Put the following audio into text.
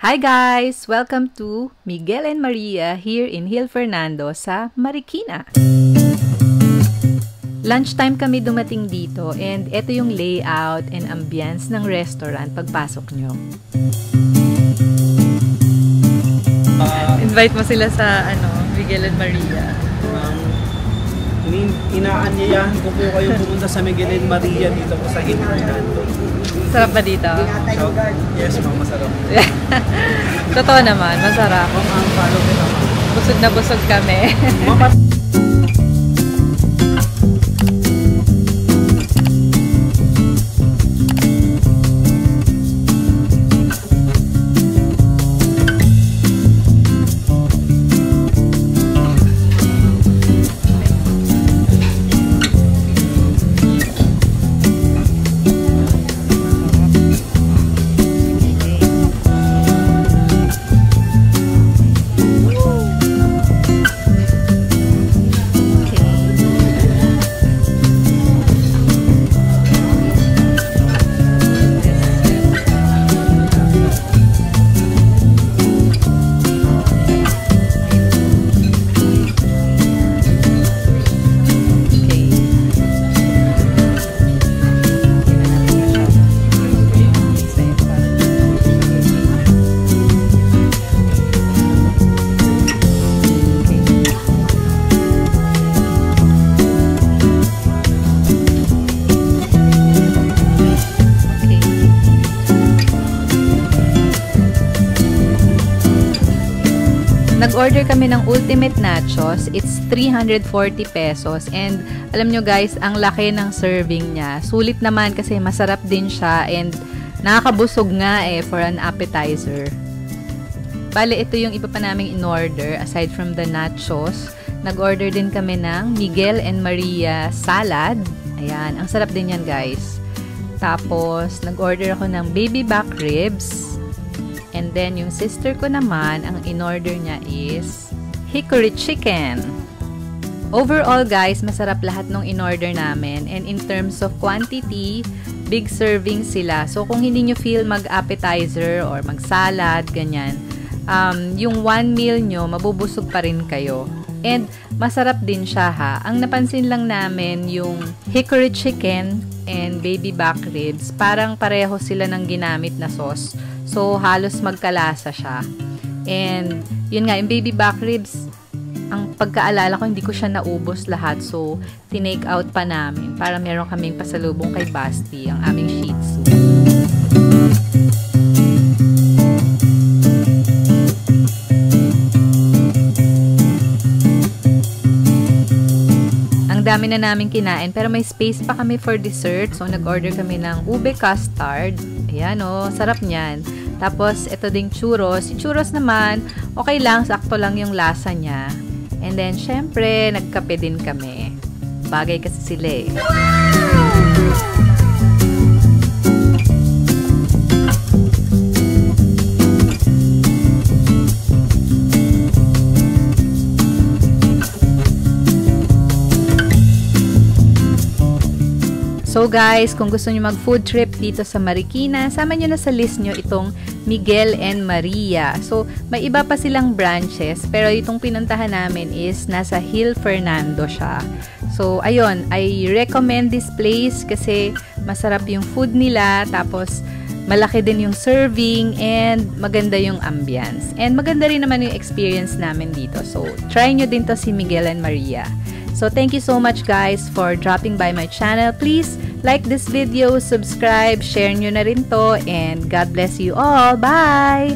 Hi guys! Welcome to Miguel and Maria here in Hill Fernando sa Marikina. Lunchtime kami dumating dito and ito yung layout and ambience ng restaurant pagpasok nyo. Invite mo sila sa Miguel and Maria. Inaanyayahan ko po kayo pumunta sa Miguel and Maria dito po sa Hill Fernando. Sarap ba dito? Yes, ma'am, masarap. Totoo naman, masarap. Busog na busog kami. Nag-order kami ng ultimate nachos. It's 340 pesos. And alam nyo guys, ang laki ng serving niya. Sulit naman kasi masarap din siya and nakakabusog nga for an appetizer. Bale, ito yung iba pa naming in-order aside from the nachos. Nag-order din kami ng Miguel and Maria salad. Ayan, ang sarap din yan guys. Tapos, nag-order ako ng baby back ribs. And then, yung sister ko naman, ang in-order niya is hickory chicken. Overall, guys, masarap lahat ng in-order namin. And in terms of quantity, big serving sila. So, kung hindi nyo feel mag-appetizer or mag-salad, ganyan, yung one meal nyo, mabubusog pa rin kayo. And masarap din siya ha. Ang napansin lang namin, yung hickory chicken and baby back ribs, parang pareho sila ng ginamit na sauce. So, halos magkalasa siya. And, yun nga, yung baby back ribs, ang pagkaalala ko, hindi ko siya naubos lahat. So, tinake out pa namin para meron kaming pasalubong kay Basti, ang aming Shih Tzu. Ang dami na namin kinain, pero may space pa kami for dessert. So, nag-order kami ng ube custard. Ayan o, sarap niyan. Tapos, ito ding churros. Si churros naman, okay lang, sakto lang yung lasa niya. And then, syempre, nagkape din kami. Bagay kasi sila eh. So guys, kung gusto nyo mag-food trip dito sa Marikina, sama nyo na sa list nyo itong Miguel and Maria. So, may iba pa silang branches, pero itong pinuntahan namin is nasa Hill Fernando siya. So, ayun, I recommend this place kasi masarap yung food nila, tapos malaki din yung serving, and maganda yung ambience. And maganda rin naman yung experience namin dito. So, try nyo din to si Miguel and Maria. So, thank you so much guys for dropping by my channel. Please like this video, subscribe, share nyo na rin to, and God bless you all. Bye!